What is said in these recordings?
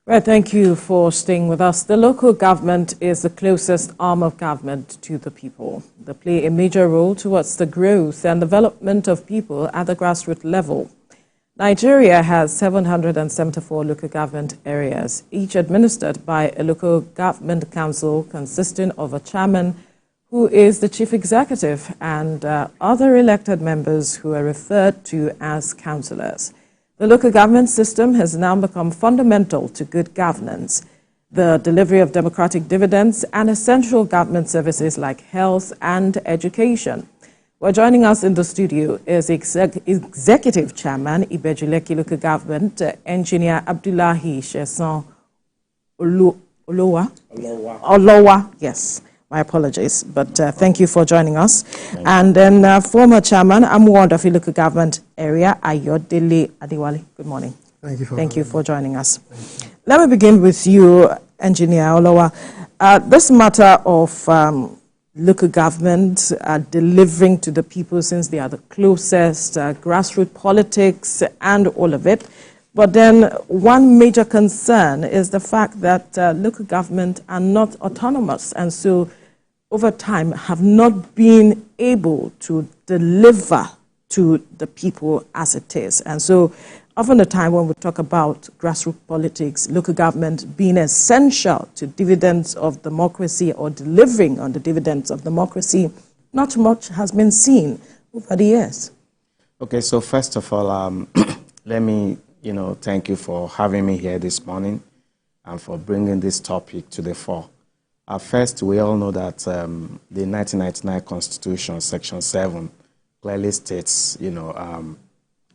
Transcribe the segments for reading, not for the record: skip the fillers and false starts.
Right, thank you for staying with us. The local government is the closest arm of government to the people. They play a major role towards the growth and development of people at the grassroots level. Nigeria has 774 local government areas, each administered by a local government council consisting of a chairman who is the chief executive and other elected members who are referred to as councilors. The local government system has now become fundamental to good governance, the delivery of democratic dividends, and essential government services like health and education. Well, joining us in the studio is Executive Chairman, Ibejuleki Local Government, Engineer Abdullahi Sheson Olowa. Yes, my apologies, but thank you for joining us. And then former Chairman, Amuward of Local Government Area, Ayodele Adewale. Good morning. Thank you for joining us. Let me begin with you, Engineer Olowa. This matter of local government delivering to the people, since they are the closest, grassroots politics and all of it. But then one major concern is the fact that local government are not autonomous, and so over time have not been able to deliver to the people as it is. And so often the time when we talk about grassroots politics, local government being essential to dividends of democracy or delivering on the dividends of democracy, not much has been seen over the years. Okay, so first of all, let me thank you for having me here this morning and for bringing this topic to the fore. First, we all know that the 1999 Constitution, Section 7, clearly states,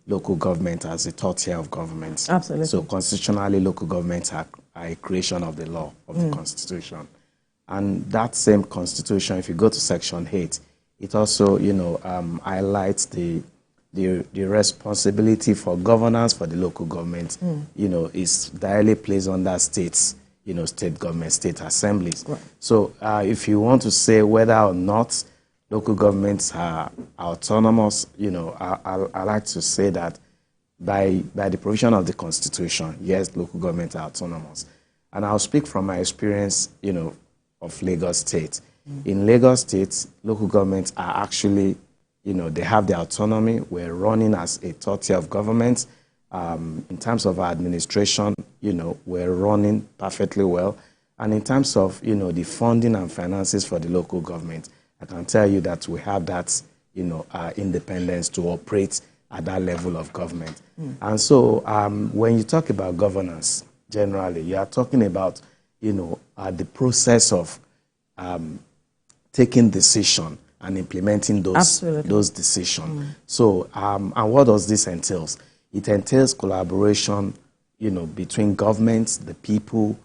local government as the third tier of government. Absolutely. So constitutionally, local governments are a creation of the law of the Constitution. And that same Constitution, if you go to Section 8, it also, highlights the responsibility for governance for the local government, is directly placed under states, state government, state assemblies. Right. So if you want to say whether or not local governments are autonomous, I like to say that by the provision of the Constitution, yes, local governments are autonomous. And I'll speak from my experience, of Lagos State. In Lagos State, local governments are actually, they have their autonomy. We're running as a third tier of government. In terms of our administration, we're running perfectly well. And in terms of, the funding and finances for the local government, I can tell you that we have that, independence to operate at that level of government. And so when you talk about governance, generally, you are talking about, the process of taking decision and implementing those decisions. So, and what does this entail? It entails collaboration, between governments, the people,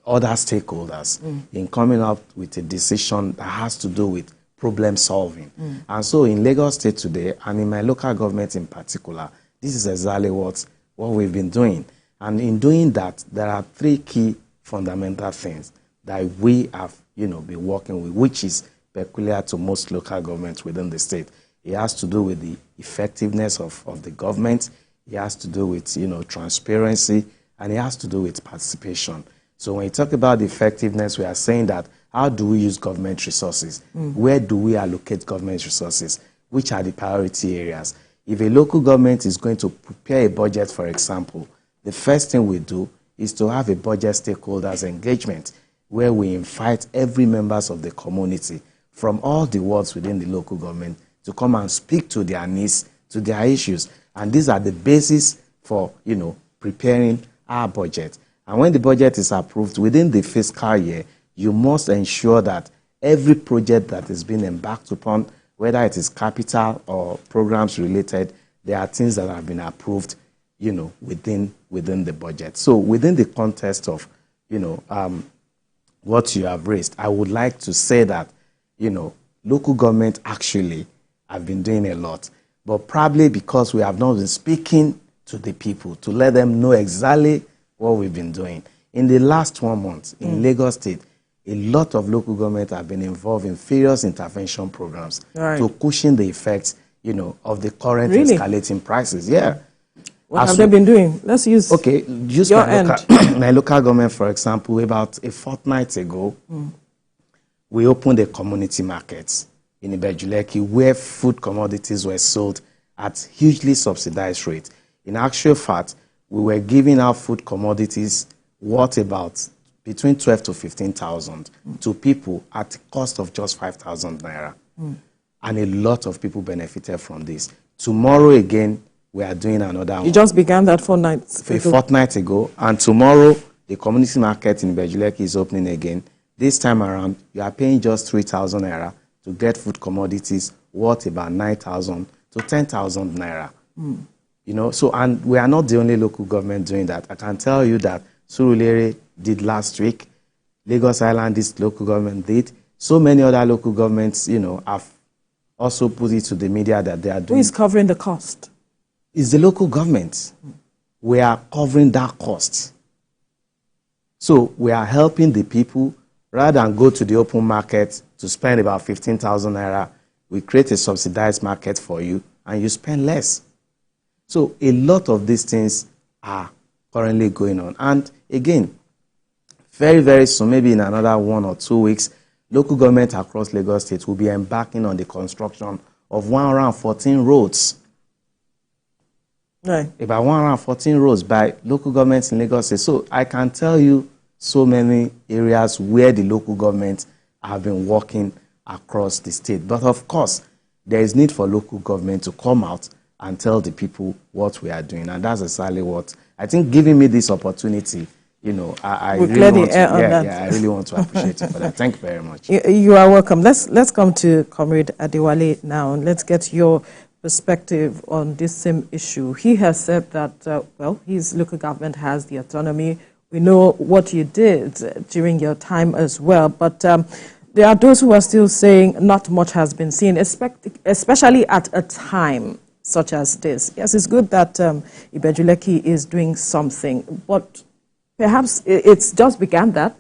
other stakeholders, in coming up with a decision that has to do with problem solving. And so in Lagos State today, and in my local government in particular, this is exactly what we've been doing. And in doing that, there are three key fundamental things that we have, been working with, which is peculiar to most local governments within the state. It has to do with the effectiveness of the government. It has to do with, transparency, and it has to do with participation. So when you talk about the effectiveness, we are saying that how do we use government resources? Where do we allocate government resources? Which are the priority areas? If a local government is going to prepare a budget, for example, the first thing we do is to have a budget stakeholders engagement where we invite every members of the community from all the wards within the local government to come and speak to their needs, to their issues. And these are the basis for, preparing our budget. And when the budget is approved within the fiscal year, you must ensure that every project that is being embarked upon, whether it is capital or programs related, there are things that have been approved, within the budget. So within the context of, what you have raised, I would like to say that, local government actually have been doing a lot, but probably because we have not been speaking to the people to let them know exactly what we've been doing. In the last 1 month in Lagos State, a lot of local government have been involved in various intervention programs to cushion the effects, of the current escalating prices. Yeah. What have they been doing? Let's use your end. My local government, for example, about a fortnight ago, we opened a community market in Ibejuleki where food commodities were sold at hugely subsidized rate. In actual fact, we were giving out food commodities worth about between 12 to 15,000 to people at a cost of just 5,000 naira. And a lot of people benefited from this. Tomorrow again, we are doing another one. You just began that a fortnight ago. And tomorrow, the community market in Ibejuleki is opening again. This time around, you are paying just 3,000 naira to get food commodities worth about 9,000 to 10,000 naira. You know, so, and we are not the only local government doing that. I can tell you that Surulere did last week, Lagos Island, this local government did. So many other local governments, you know, have also put it to the media that they are doing. Who is covering the cost? It's the local government. We are covering that cost. So we are helping the people rather than go to the open market to spend about 15,000 naira. We create a subsidized market for you and you spend less. So a lot of these things are currently going on. And again, very, very soon, maybe in another 1 or 2 weeks, local government across Lagos State will be embarking on the construction of 114 roads. Right. About 114 roads by local governments in Lagos State. So I can tell you so many areas where the local governments have been working across the state. But of course, there is need for local government to come out and tell the people what we are doing. And that's exactly what, I think giving me this opportunity, you know, I really want to appreciate it for that. Thank you very much. You are welcome. Let's come to Comrade Adewale now, and let's get your perspective on this same issue. He has said that, well, his local government has the autonomy. We know what you did during your time as well, but there are those who are still saying not much has been seen, especially at a time such as this. Yes, it's good that Ibejuleki is doing something, but perhaps it's just began that.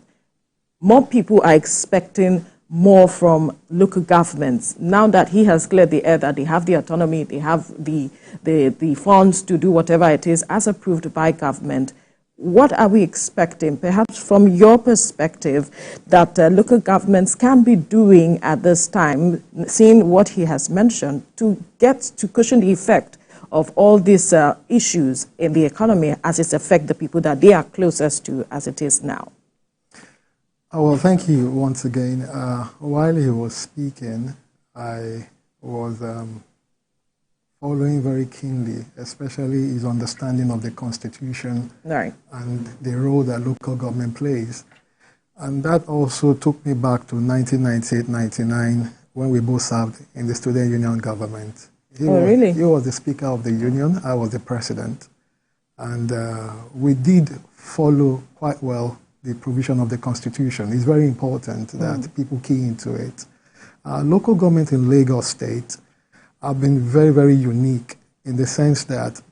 More people are expecting more from local governments. Now that he has cleared the air that they have the autonomy, they have the funds to do whatever it is as approved by government, what are we expecting, perhaps from your perspective, that local governments can be doing at this time, seeing what he has mentioned, to get to cushion the effect of all these issues in the economy as it affects the people that they are closest to as it is now? Well, thank you once again. While he was speaking, I was following very keenly, especially his understanding of the Constitution and the role that local government plays. And that also took me back to 1998-99 when we both served in the student union government. He was the Speaker of the Union, I was the President. And we did follow quite well the provision of the Constitution. It's very important that people key into it. Local government in Lagos State have been very, very unique in the sense that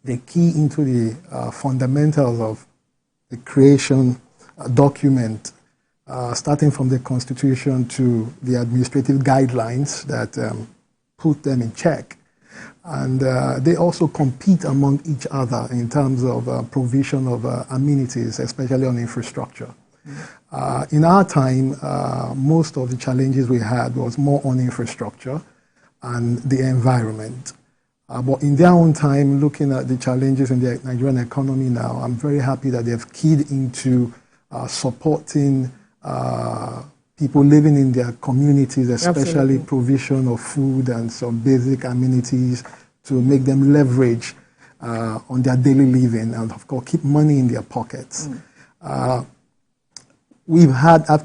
they key into the fundamentals of the creation document, starting from the Constitution to the administrative guidelines that put them in check. And they also compete among each other in terms of provision of amenities, especially on infrastructure. In our time, most of the challenges we had was more on infrastructure and the environment. But in their own time, looking at the challenges in the Nigerian economy now, I'm very happy that they've keyed into supporting people living in their communities, especially provision of food and some basic amenities to make them leverage on their daily living and, of course, keep money in their pockets. I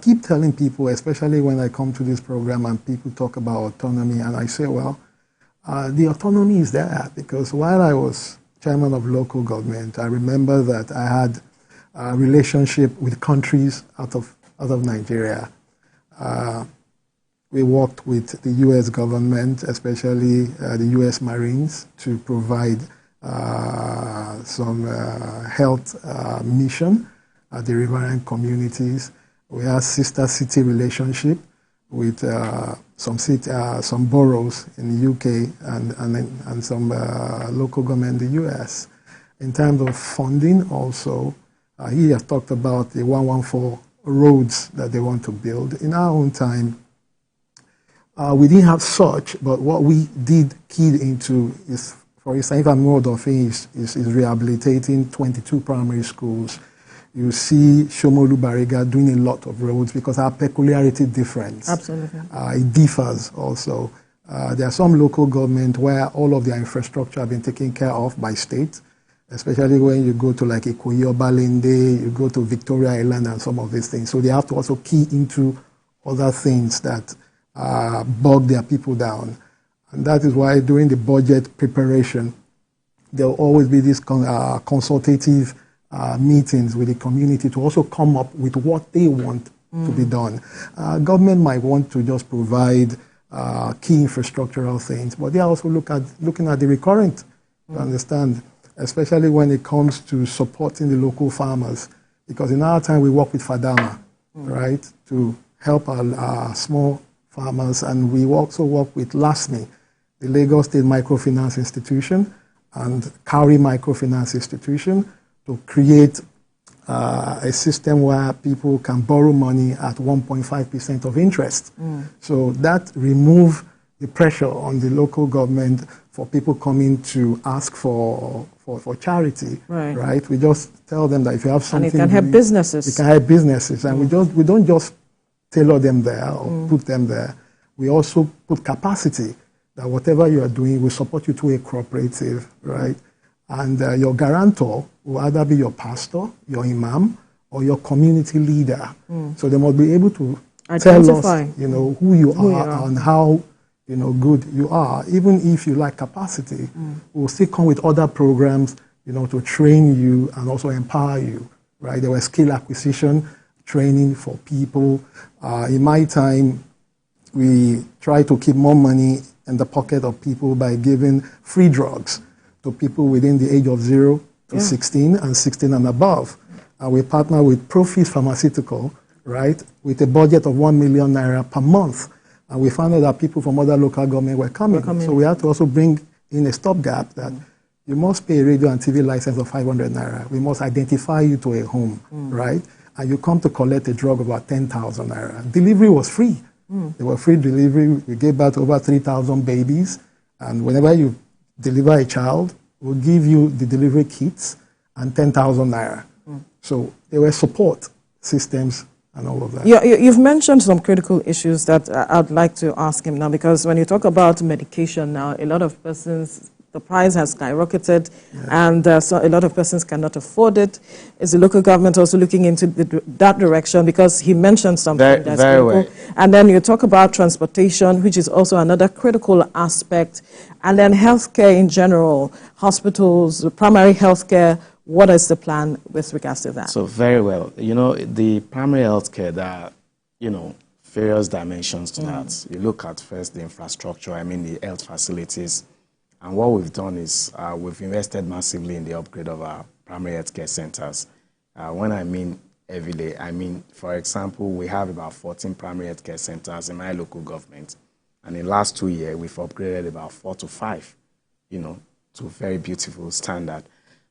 keep telling people, especially when I come to this program and people talk about autonomy, and I say, well, the autonomy is there because while I was chairman of local government, I remember that I had a relationship with countries out of Nigeria. We worked with the U.S. government, especially the U.S. Marines, to provide some health mission at the riverine communities. We have sister city relationship with some boroughs in the UK and some local government in the US. In terms of funding also, he has talked about the 114 roads that they want to build. In our own time, we didn't have such, but what we did key into is, for instance, if I'm more of is rehabilitating 22 primary schools. You see Shomolu Bariga doing a lot of roads because our peculiarity difference. Absolutely. It differs also. There are some local government where all of their infrastructure have been taken care of by state, especially when you go to like Ikoyi or Balinde, you go to Victoria Island and some of these things. So they have to also key into other things that bog their people down. And that is why during the budget preparation, there will always be these consultative meetings with the community to also come up with what they want to be done. Government might want to just provide key infrastructural things, but they are also looking at the recurrent, you understand, especially when it comes to supporting the local farmers. Because in our time, we work with FADAMA, right, to help our small farmers, and we also work with LASMI, the Lagos State Microfinance Institution, and Cowrie Microfinance Institution, to create a system where people can borrow money at 1.5% of interest. So that removes the pressure on the local government for people coming to ask for charity, right? We just tell them that if you have something, and it can help businesses. It can help businesses, and we don't just tailor them there or put them there. We also put capacity that whatever you are doing, we support you to a cooperative, right? And your guarantor will either be your pastor, your imam, or your community leader. So they must be able to tell us, who you are and how, good you are. Even if you lack capacity, we'll still come with other programs, to train you and also empower you, right? There was skill acquisition training for people. In my time, we try to keep more money in the pocket of people by giving free drugs to people within the age of 0 to 16 and 16 and above. And we partner with Profis Pharmaceutical, right, with a budget of 1 million naira per month. And we found out that people from other local government were coming. So we had to also bring in a stopgap that you must pay a radio and TV license of 500 naira. We must identify you to a home, right? And you come to collect a drug of about 10,000 naira. Delivery was free. There were free delivery. We gave birth to over 3,000 babies. And whenever you deliver a child, we'll give you the delivery kits and 10,000 naira. So there were support systems and all of that. You've mentioned some critical issues that I'd like to ask him now, because when you talk about medication now, a lot of persons, the price has skyrocketed, and so a lot of persons cannot afford it. Is the local government also looking into that direction? Because he mentioned something that's critical. Well. And then you talk about transportation, which is also another critical aspect. And then healthcare in general, hospitals, primary healthcare. What is the plan with regards to that? So very well. The primary healthcare, there are, various dimensions to that. You look at first the infrastructure, the health facilities. And what we've done is we've invested massively in the upgrade of our primary healthcare centers. When I mean heavily, for example, we have about 14 primary healthcare centers in my local government. And in the last 2 years, we've upgraded about 4 to 5, to a very beautiful standard.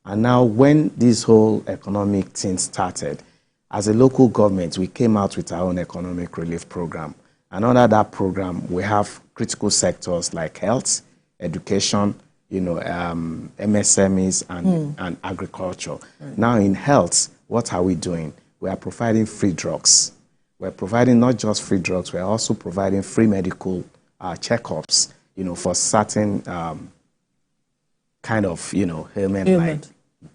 And now when this whole economic thing started, as a local government, we came out with our own economic relief program. And under that program, we have critical sectors like health, education, MSMEs, and agriculture. Right. Now in health, what are we doing? We are providing free drugs. We're providing not just free drugs, we're also providing free medical checkups, for certain kind of, ailment like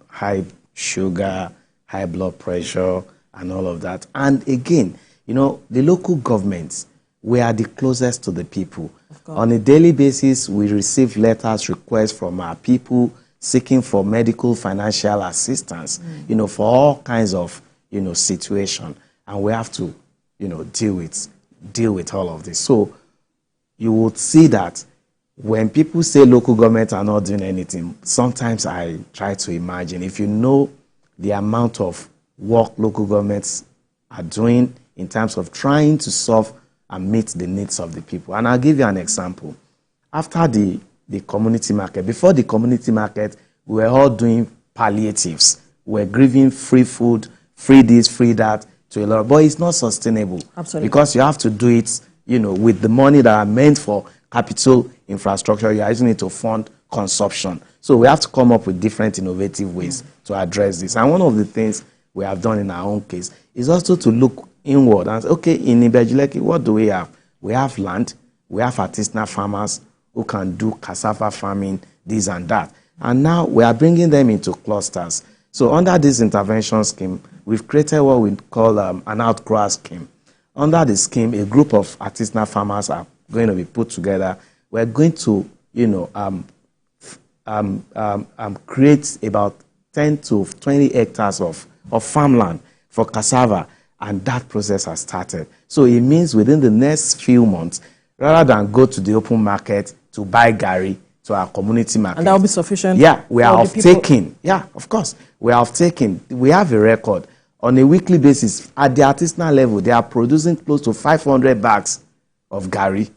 high sugar, high blood pressure, and all of that. And again, the local governments, we are the closest to the people. On a daily basis, we receive letters, requests from our people seeking for medical financial assistance, for all kinds of, situation. And we have to, deal with all of this. So you would see that when people say local governments are not doing anything, sometimes I try to imagine, if you know the amount of work local governments are doing in terms of trying to solve and meet the needs of the people. And I'll give you an example. After the community market, before the community market, we were all doing palliatives. We're giving free food, free this, free that to a lot, but it's not sustainable. Absolutely. Because you have to do it, with the money that are meant for capital infrastructure, you're using it to fund consumption. So we have to come up with different innovative ways to address this. And one of the things we have done in our own case is also to look inward and say, okay, in Ibejuleki, what do we have? We have land, we have artisanal farmers who can do cassava farming, this and that. And now we are bringing them into clusters. So under this intervention scheme, we've created what we call an outgrower scheme. Under the scheme, a group of artisanal farmers are going to be put together. We're going to, create about 10 to 20 hectares of farmland for cassava, and that process has started. So it means within the next few months, rather than go to the open market to buy gari to our community market. And that will be sufficient? Yeah, we are off-taking. Yeah, of course. We are off-taking. We have a record. On a weekly basis, at the artisanal level, they are producing close to 500 bags of gari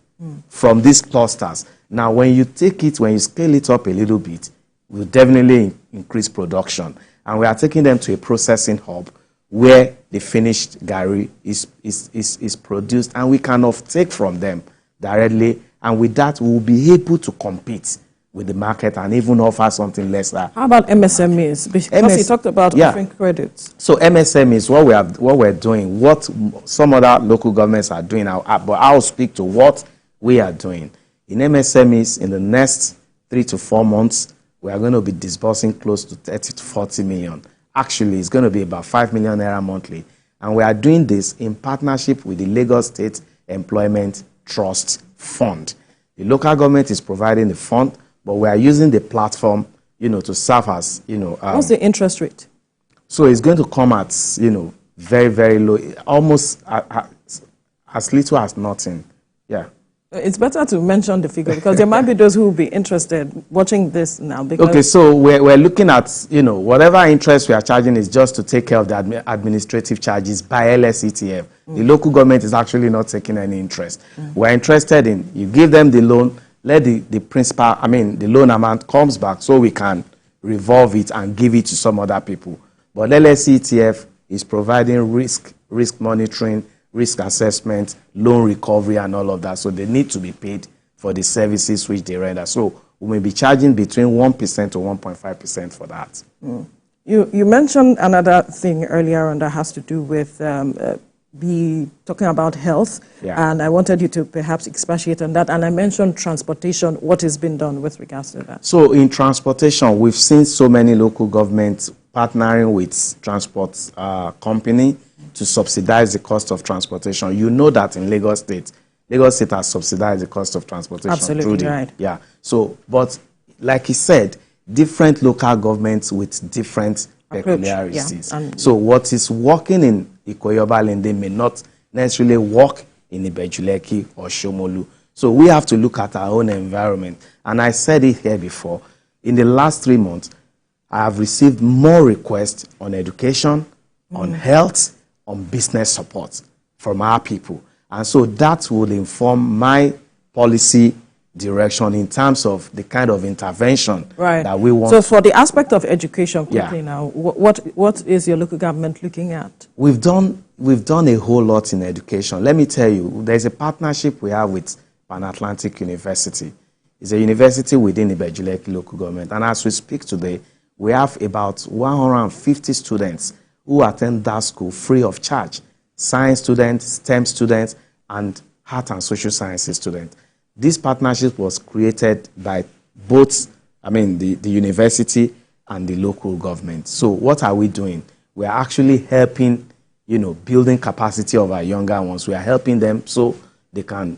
from these clusters. Now, when you take it, when you scale it up a little bit, we'll definitely increase production. And we are taking them to a processing hub where the finished gari is produced, and we can off-take from them directly. And with that, we will be able to compete with the market and even offer something lesser. How about MSMEs? Because you talked about offering credits. So MSMEs, what we're doing, what some other local governments are doing, but I'll speak to what we are doing. In MSMEs, in the next 3 to 4 months, we are going to be disbursing close to 30 to 40 million. Actually, it's going to be about 5 million naira monthly. And we are doing this in partnership with the Lagos State Employment Trust Fund. The local government is providing the fund, but we are using the platform, to serve as, what's the interest rate? So it's going to come at, very, very low, almost as little as nothing. Yeah. It's better to mention the figure because there might be those who will be interested watching this now. Okay, so we're looking at, whatever interest we are charging is just to take care of the administrative charges by LSETF. The local government is actually not taking any interest. We're interested in, you give them the loan, let the principal, the loan amount comes back so we can revolve it and give it to some other people. But LSETF is providing risk monitoring, risk assessment, loan recovery, and all of that. So they need to be paid for the services which they render. So we may be charging between 1% to 1.5% for that. You mentioned another thing earlier on that has to do with talking about health, and I wanted you to perhaps expatiate on that. And I mentioned transportation, what has been done with regards to that? So in transportation, we've seen so many local governments partnering with transport company to subsidize the cost of transportation. You know that in Lagos State has subsidized the cost of transportation. Absolutely right. Yeah. So, but like he said, different local governments with different peculiarities. Yeah. So what is working in Ikoyi-Obalende may not necessarily work in Ibejuleki or Shomolu. So we have to look at our own environment. And I said it here before, in the last 3 months, I have received more requests on education, on health, on business support from our people. And so that will inform my policy direction in terms of the kind of intervention that we want. So for the aspect of education quickly now, what is your local government looking at? We've done a whole lot in education. Let me tell you, there's a partnership we have with Pan-Atlantic University. It's a university within Ibejuleki local government. And as we speak today, we have about 150 students who attend that school free of charge. Science students, STEM students, and art and social sciences students. This partnership was created by both, the university and the local government. So what are we doing? We are actually helping, building capacity of our younger ones. We are helping them so they can,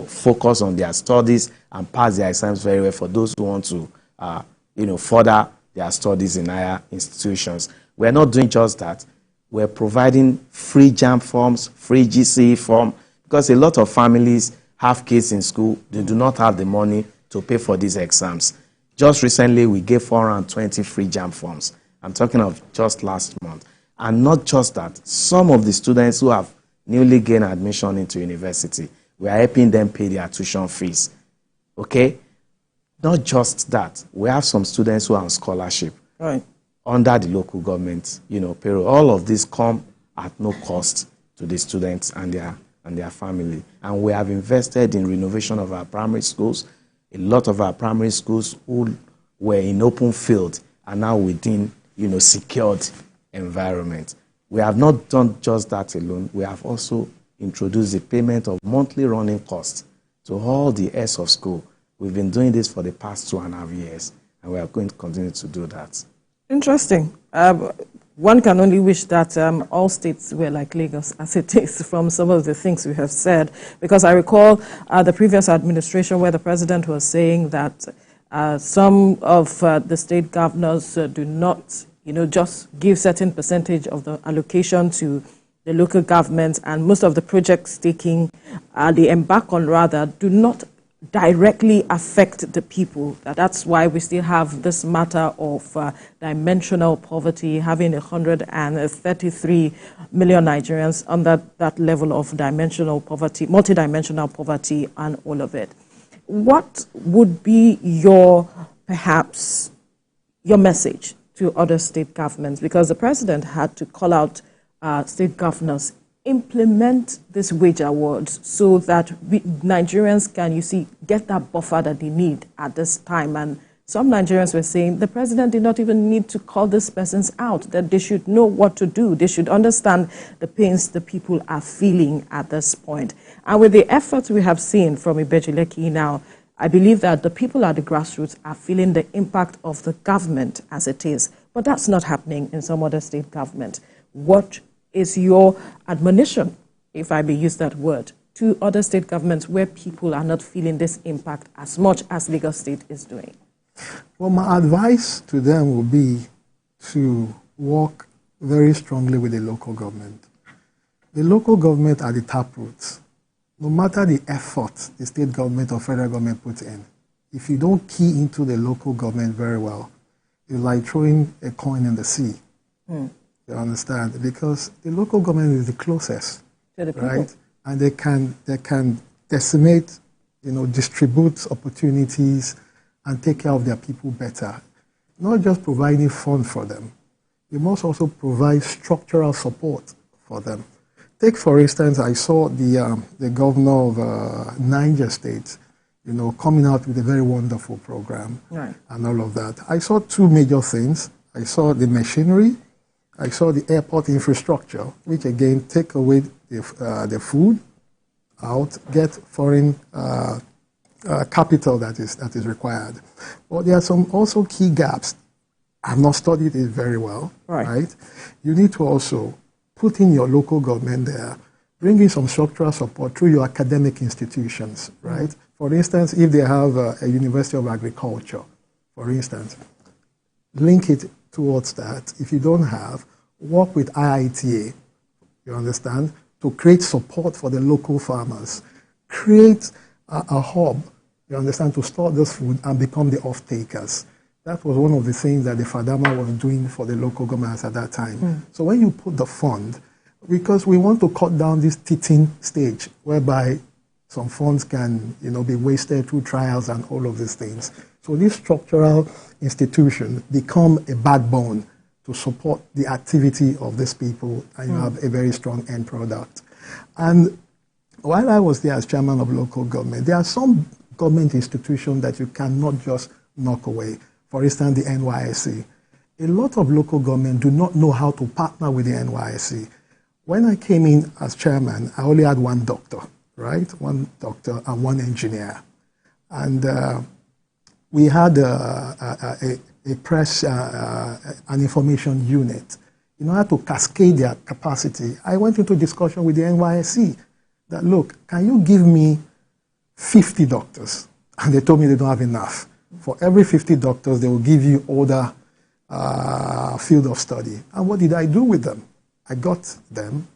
focus on their studies and pass their exams very well for those who want to, further their studies in higher institutions. We're not doing just that. We're providing free JAMB forms, free GCE form, because a lot of families have kids in school. They do not have the money to pay for these exams. Just recently, we gave 420 free JAMB forms. I'm talking of just last month. And not just that. Some of the students who have newly gained admission into university, we are helping them pay their tuition fees. Okay? Not just that. We have some students who are on scholarship. Right. under the local government, payroll. All of this come at no cost to the students and their family. And we have invested in renovation of our primary schools. A lot of our primary schools who were in open field are now within, secured environment. We have not done just that alone. We have also introduced the payment of monthly running costs to all the heads of school. We've been doing this for the past 2.5 years, and we are going to continue to do that. Interesting. One can only wish that all states were like Lagos, as it is, from some of the things we have said. Because I recall the previous administration where the president was saying that some of the state governors do not, just give certain percentage of the allocation to the local governments, and most of the projects they embark on rather, do not directly affect the people. That's why we still have this matter of dimensional poverty, having 133 million Nigerians under that level of dimensional poverty, multidimensional poverty, and all of it. What would be perhaps your message to other state governments? Because the president had to call out state governors, implement this wage awards so that Nigerians can, get that buffer that they need at this time. And some Nigerians were saying the president did not even need to call these persons out, that they should know what to do. They should understand the pains the people are feeling at this point. And with the efforts we have seen from Ibejileki now, I believe that the people at the grassroots are feeling the impact of the government as it is. But that's not happening in some other state government. What is your admonition, if I may use that word, to other state governments where people are not feeling this impact as much as Lagos State is doing? Well, my advice to them will be to work very strongly with the local government. The local government are the taproots. No matter the effort the state government or federal government puts in, if you don't key into the local government very well, it's like throwing a coin in the sea. You understand? Because the local government is the closest, to the people. Right? And they can decimate, distribute opportunities and take care of their people better. Not just providing funds for them. You must also provide structural support for them. Take, for instance, I saw the governor of Niger State, coming out with a very wonderful program, right, and all of that. I saw two major things. I saw the machinery. I saw the airport infrastructure, which again take away the food out, get foreign capital that is required. But there are some also key gaps. I've not studied it very well, right? You need to also put in your local government there, bring in some structural support through your academic institutions, right? For instance, if they have a University of Agriculture, for instance, link it towards that. If you don't have, work with IITA, you understand, to create support for the local farmers. Create a hub, you understand, to store this food and become the off-takers. That was one of the things that the FADAMA was doing for the local governments at that time. So when you put the fund, because we want to cut down this teething stage whereby some funds can, be wasted through trials and all of these things. So these structural institutions become a backbone to support the activity of these people, and you have a very strong end product. And while I was there as chairman of local government, there are some government institutions that you cannot just knock away. For instance, the NYSC. A lot of local government do not know how to partner with the NYSC. When I came in as chairman, I only had one doctor, right? One doctor and one engineer. And we had a press and information unit. In order to cascade their capacity, I went into discussion with the NYSC that, look, can you give me 50 doctors? And they told me they don't have enough. For every 50 doctors, they will give you other field of study. And what did I do with them? I got them.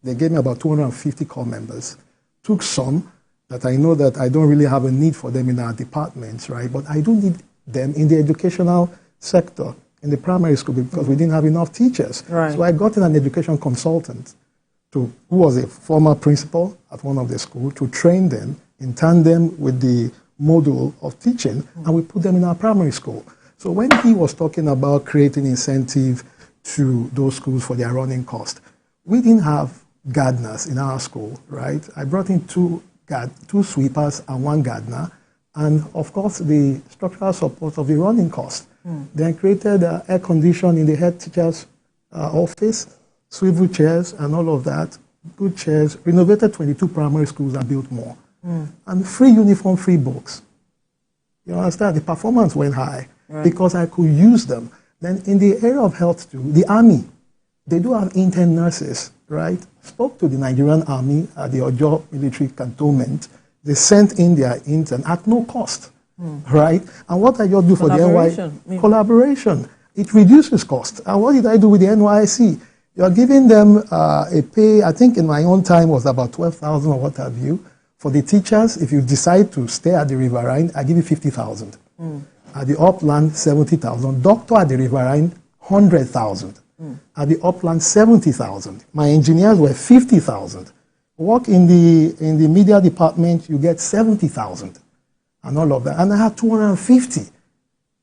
They gave me about 250 core members. Took some that I know that I don't really have a need for them in our departments, right? But I do need them in the educational sector, in the primary school, because we didn't have enough teachers. Right. So I got in an education consultant who was a former principal at one of the schools to train them in tandem with the module of teaching, and we put them in our primary school. So when he was talking about creating incentive to those schools for their running cost, we didn't have gardeners in our school, right? I brought in two sweepers and one gardener, and of course the structural support of the running cost. Then created air condition in the head teacher's office, swivel chairs and all of that, good chairs, renovated 22 primary schools and built more. And free uniform, free books. You understand? The performance went high because I could use them. Then in the area of health too, the army, they do have intern nurses, right? Spoke to the Nigerian army at the Ojo military cantonment. They sent in their intern at no cost, right? And what I just do for the NYSC? Collaboration. It reduces cost. And what did I do with the NYSC? You're giving them a pay, I think in my own time was about 12,000 or what have you. For the teachers, if you decide to stay at the Riverine, I give you 50,000. At the Upland, 70,000. Doctor at the Riverine, 100,000. At the Upland, 70,000. My engineers were 50,000. Work in the media department, you get 70,000 and all of that. And I had 250,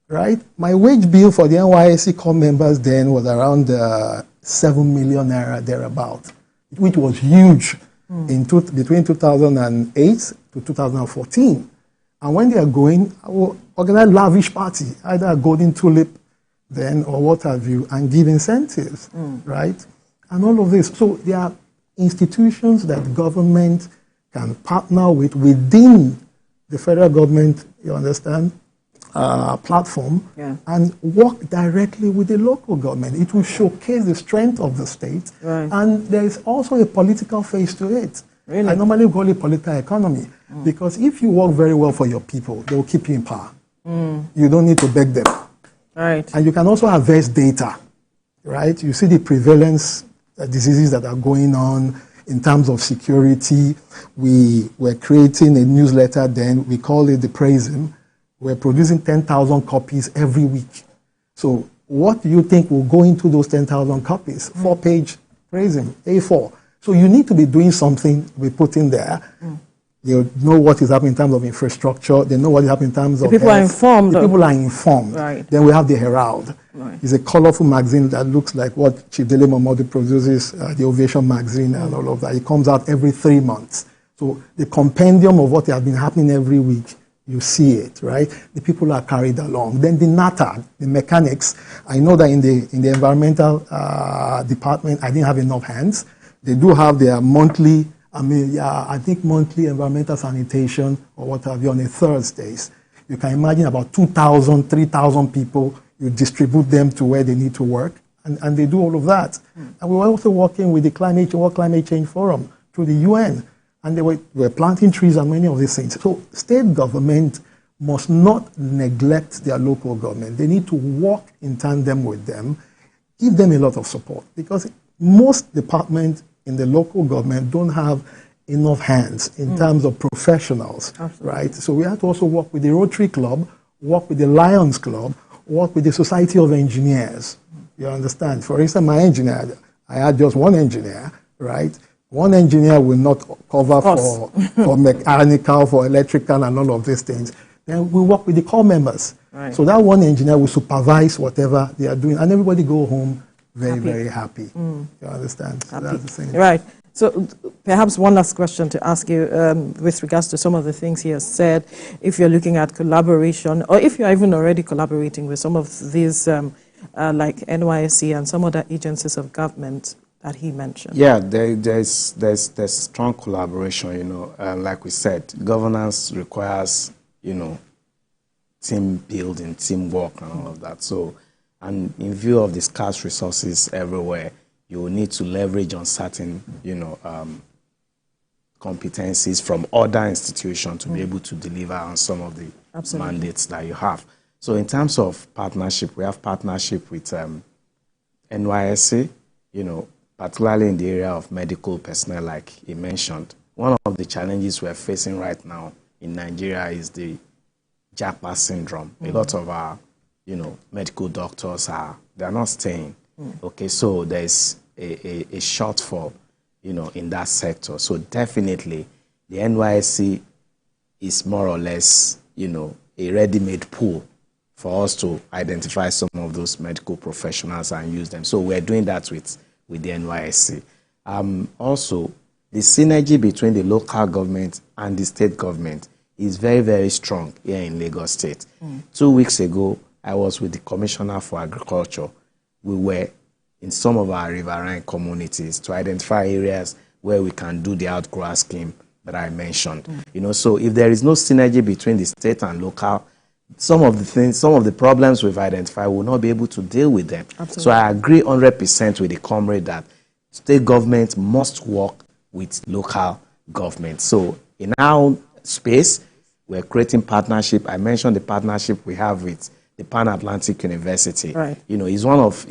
right? My wage bill for the NYSC core members then was around 7 million naira thereabout, which was huge between 2008 to 2014. And when they are going, I will organize lavish party, either a golden tulip then or what have you, and give incentives, right? And all of this. So there are institutions that government can partner with within the federal government, you understand, platform, and work directly with the local government. It will showcase the strength of the state, and there is also a political face to it. Really? I normally call it political economy, because if you work very well for your people, they will keep you in power. You don't need to beg them. Right. And you can also harvest data, right? You see the prevalence diseases that are going on in terms of security. We were creating a newsletter then, we call it the Prism. We're producing 10,000 copies every week. So what do you think will go into those 10,000 copies? 4-page Prism, A4. So you need to be doing something we put in there. They know what is happening in terms of infrastructure. They know what is happening in terms of people are informed. The people are informed. Right. Then we have the Herald. Right. It's a colorful magazine that looks like what Chief Dele Momodu produces, the Ovation magazine and all of that. It comes out every 3 months. So the compendium of what has been happening every week, you see it, right? The people are carried along. Then the NATA, the mechanics, I know that in the environmental department, I didn't have enough hands. They do have their monthly, I think monthly environmental sanitation or what have you on a Thursdays. You can imagine about 2,000, 3,000 people, you distribute them to where they need to work, and they do all of that. And we were also working with the World Climate Change Forum through the UN, and they were planting trees and many of these things. So state government must not neglect their local government. They need to work in tandem with them, give them a lot of support, because most departments in the local government don't have enough hands in terms of professionals, right? So we have to also work with the Rotary Club, work with the Lions Club, work with the Society of Engineers. You understand? For instance, my engineer, I had just one engineer, right? One engineer will not cover for mechanical, for electrical, and all of these things. Then we work with the core members. Right. So that one engineer will supervise whatever they are doing, and everybody go home very happy. You understand? So that's the thing. Right. So perhaps one last question to ask you with regards to some of the things he has said. If you're looking at collaboration, or if you're even already collaborating with some of these, like NYSC and some other agencies of government that he mentioned. Yeah, there's strong collaboration. You know, like we said, governance requires team building, teamwork, and all of that. So, and in view of the scarce resources everywhere, you will need to leverage on certain, competencies from other institutions to be able to deliver on some of the mandates that you have. So in terms of partnership, we have partnership with NYSC, particularly in the area of medical personnel, like he mentioned. One of the challenges we're facing right now in Nigeria is the JAPA syndrome. A lot of our, medical doctors they're not staying. Okay, so there's a shortfall, in that sector. So definitely the NYSC is more or less, a ready-made pool for us to identify some of those medical professionals and use them. So we're doing that with the NYSC. Also, the synergy between the local government and the state government is very, very strong here in Lagos State. 2 weeks ago, I was with the Commissioner for Agriculture. We were in some of our riverine communities to identify areas where we can do the outgrower scheme that I mentioned. You know, so if there is no synergy between the state and local, some of the problems we've identified, will not be able to deal with them. Absolutely. So I agree 100% with the comrade that state government must work with local government. So in our space, we're creating partnership. I mentioned the partnership we have with the Pan-Atlantic University. Right. You know, it's one of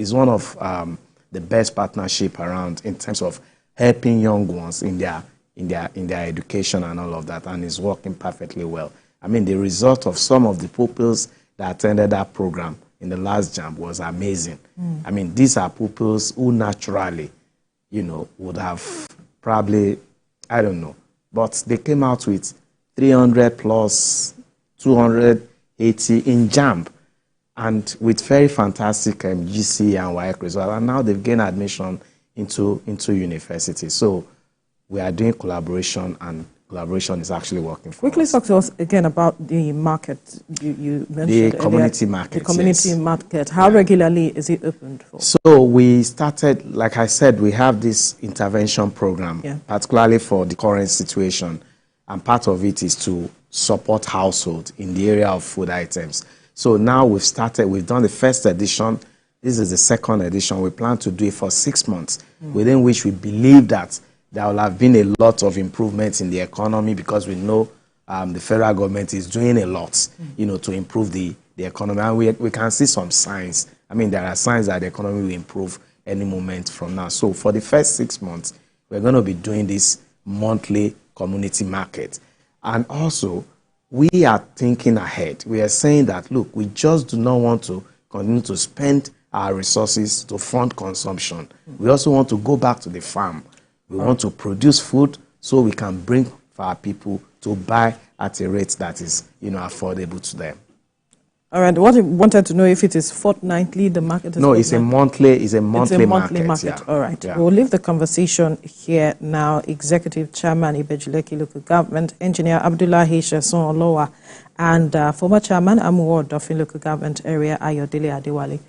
the best partnership around in terms of helping young ones in their education and all of that, and it's working perfectly well. I mean, the result of some of the pupils that attended that program in the last JAMB was amazing. I mean, these are pupils who naturally, you know, would have probably, I don't know, but they came out with 300 plus 280 in JAMB, and with very fantastic GC and WAEC results, and now they've gained admission into university. So we are doing collaboration, and collaboration is actually working for Quickly us. talk to us again about the market you mentioned the earlier. Community market. The community yes. market. How regularly is it opened for? So we started, like I said, we have this intervention program, particularly for the current situation, and part of it is to support households in the area of food items. So now we've done the first edition. This is the second edition. We plan to do it for 6 months, within which we believe that there will have been a lot of improvements in the economy, because we know the federal government is doing a lot, you know, to improve the economy. And we can see some signs. I mean, there are signs that the economy will improve any moment from now. So for the first 6 months, we're going to be doing this monthly community market. And also, we are thinking ahead. We are saying that, look, we just do not want to continue to spend our resources to fund consumption. We also want to go back to the farm. We want to produce food so we can bring for our people to buy at a rate that is, you know, affordable to them. All right. What I wanted to know, if it is fortnightly, the market is No, it's a monthly market. Yeah. All right. Yeah. We'll leave the conversation here now. Executive Chairman, Ibejuleki Local Government, Engineer Abdullahi Sheson Olowa, and former Chairman, Amuwo Dofin Local Government Area, Ayodele Adewale.